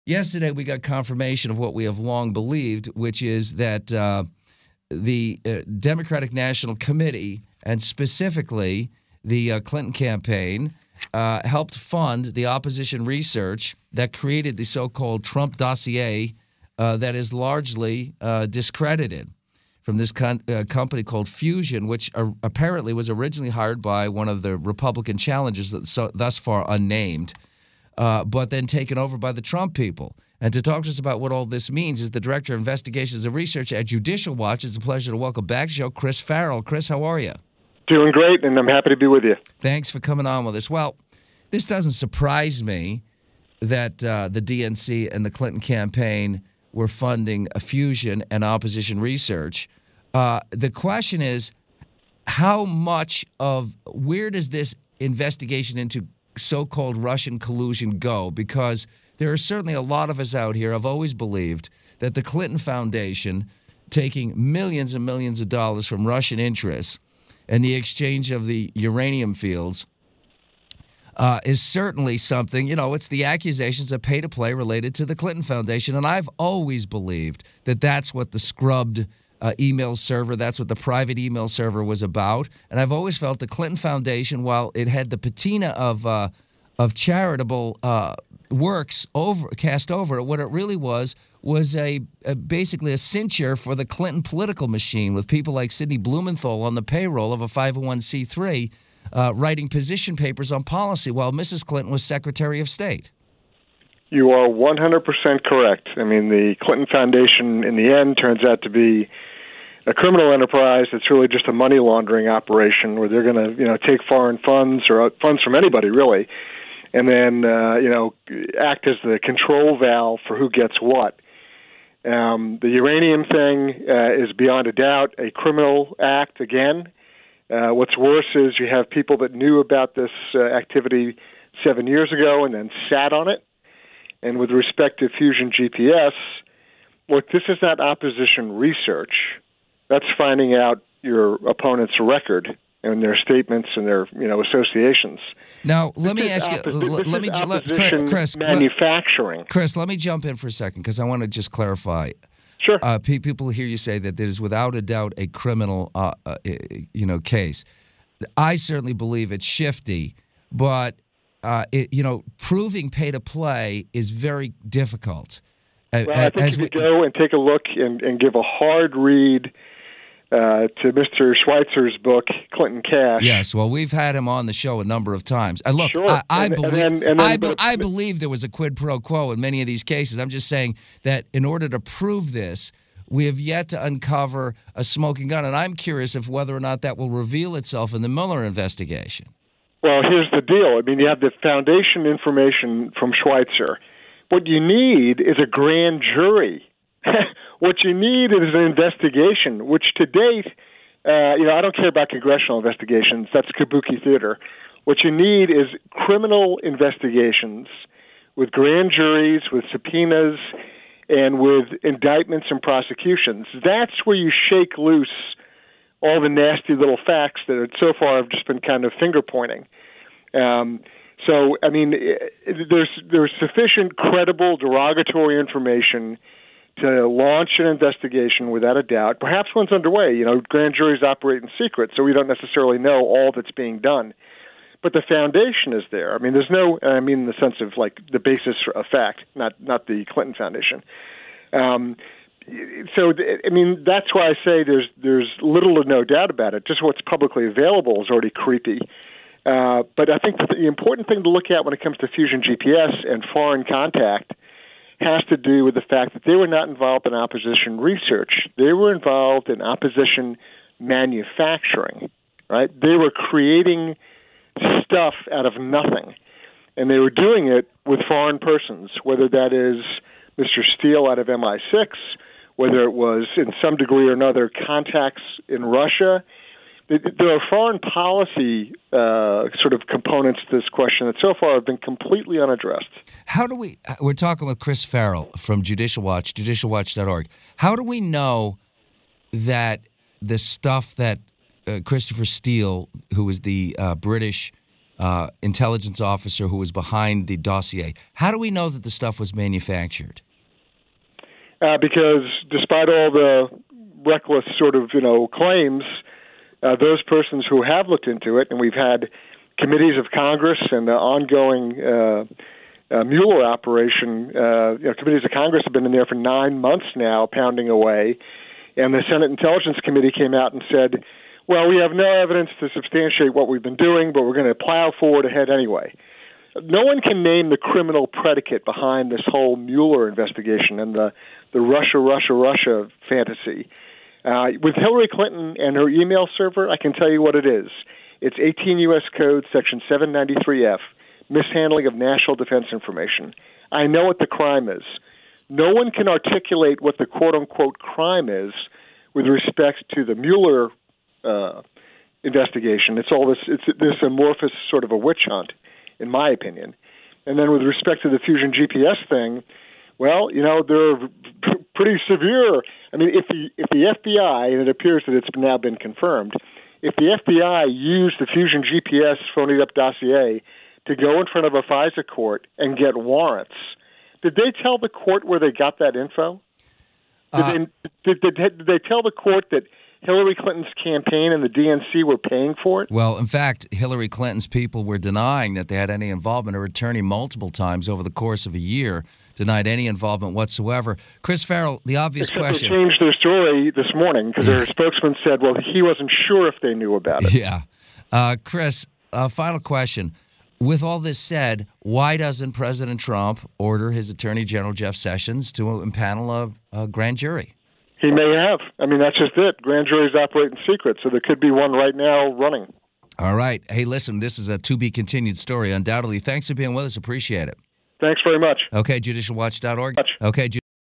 Yesterday, we got confirmation of what we have long believed, which is that the Democratic National Committee, and specifically the Clinton campaign, helped fund the opposition research that created the so-called Trump dossier that is largely discredited from this company called Fusion, which apparently was originally hired by one of the Republican challengers, thus far unnamed, but then taken over by the Trump people. And to talk to us about what all this means is the Director of Investigations and Research at Judicial Watch. It's a pleasure to welcome back to the show Chris Farrell. Chris, how are you? Doing great, and I'm happy to be with you. Thanks for coming on with us. Well, this doesn't surprise me that the DNC and the Clinton campaign were funding a Fusion and opposition research. The question is, where does this investigation into so-called Russian collusion go? Because there are certainly a lot of us out here have always believed that the Clinton Foundation taking millions and millions of dollars from Russian interests and the exchange of the uranium fields is certainly something, it's the accusations of pay-to-play related to the Clinton Foundation. And I've always believed that that's what the scrubbed email server, that's what the private email server was about. And I've always felt the Clinton Foundation, while it had the patina of charitable works cast over it, what it really was basically a censure for the Clinton political machine, with people like Sidney Blumenthal on the payroll of a 501c3 writing position papers on policy while Mrs. Clinton was Secretary of State. You are 100% correct. I mean, the Clinton Foundation, in the end, turns out to be a criminal enterprise that's really just a money laundering operation where they're going to, take foreign funds or funds from anybody, really, and then, act as the control valve for who gets what. The uranium thing is beyond a doubt a criminal act, again. What's worse is you have people that knew about this activity 7 years ago and then sat on it. And with respect to Fusion GPS, look, this is not opposition research. That's finding out your opponent's record and their statements and their, associations. Now, let me ask you, Chris, manufacturing. Chris, let me jump in for a second because I want to just clarify. Sure. People hear you say that there is without a doubt a criminal, case. I certainly believe it's shifty, but proving pay to play is very difficult. Well, I think if you go and take a look and give a hard read to Mr. Schweitzer's book, Clinton Cash. Yes, well, we've had him on the show a number of times. And look, sure. I believe there was a quid pro quo in many of these cases. I'm just saying that in order to prove this, we have yet to uncover a smoking gun, and I'm curious if whether or not that will reveal itself in the Mueller investigation. Well, here's the deal. I mean, you have the foundation information from Schweitzer. What you need is a grand jury. What you need is an investigation, which to date, I don't care about congressional investigations. That's kabuki theater. What you need is criminal investigations with grand juries, with subpoenas, and with indictments and prosecutions. That's where you shake loose all the nasty little facts that so far have just been kind of finger pointing. So, I mean, there's sufficient credible derogatory information to launch an investigation without a doubt. Perhaps one's underway. Grand juries operate in secret, so we don't necessarily know all that's being done. But the foundation is there. I mean, there's no, in the sense of like the basis of fact, not the Clinton Foundation. So, that's why I say there's little to no doubt about it. Just what's publicly available is already creepy. But I think the important thing to look at when it comes to Fusion GPS and foreign contact has to do with the fact that they were not involved in opposition research. They were involved in opposition manufacturing, right? They were creating stuff out of nothing, and they were doing it with foreign persons, whether that is Mr. Steele out of MI6, whether it was in some degree or another contacts in Russia. There are foreign policy sort of components to this question that so far have been completely unaddressed. We're talking with Chris Farrell from Judicial Watch, judicialwatch.org. How do we know that the stuff that Christopher Steele, who was the British intelligence officer who was behind the dossier. How do we know that the stuff was manufactured? Because despite all the reckless sort of, claims, those persons who have looked into it, and we've had committees of Congress and the ongoing Mueller operation, committees of Congress have been in there for 9 months now, pounding away, and the Senate Intelligence Committee came out and said, well, we have no evidence to substantiate what we've been doing, but we're going to plow forward ahead anyway. No one can name the criminal predicate behind this whole Mueller investigation and the Russia fantasy. With Hillary Clinton and her email server, I can tell you what it is. It's 18 U.S. Code, Section 793F, mishandling of national defense information. I know what the crime is. No one can articulate what the quote-unquote crime is with respect to the Mueller investigation. It's all this amorphous sort of a witch hunt, in my opinion. And then with respect to the Fusion GPS thing, well, they're pretty severe. I mean, if the FBI, and it appears that it's now been confirmed, if the FBI used the Fusion GPS phonied up dossier to go in front of a FISA court and get warrants, did they tell the court where they got that info? Did they tell the court that Hillary Clinton's campaign and the DNC were paying for it? Well, in fact, Hillary Clinton's people were denying that they had any involvement. Her attorney multiple times over the course of a year denied any involvement whatsoever. Chris Farrell, the obvious question. They changed their story this morning because their spokesman said, well, he wasn't sure if they knew about it. Yeah. Chris, final question. With all this said, why doesn't President Trump order his Attorney General, Jeff Sessions, to impanel a grand jury? He may have. I mean, that's just it. Grand juries operate in secret, so there could be one right now running. All right. Hey, listen, this is a to-be-continued story, undoubtedly. Thanks for being with us. Appreciate it. Thanks very much. Okay, judicialwatch.org. Okay.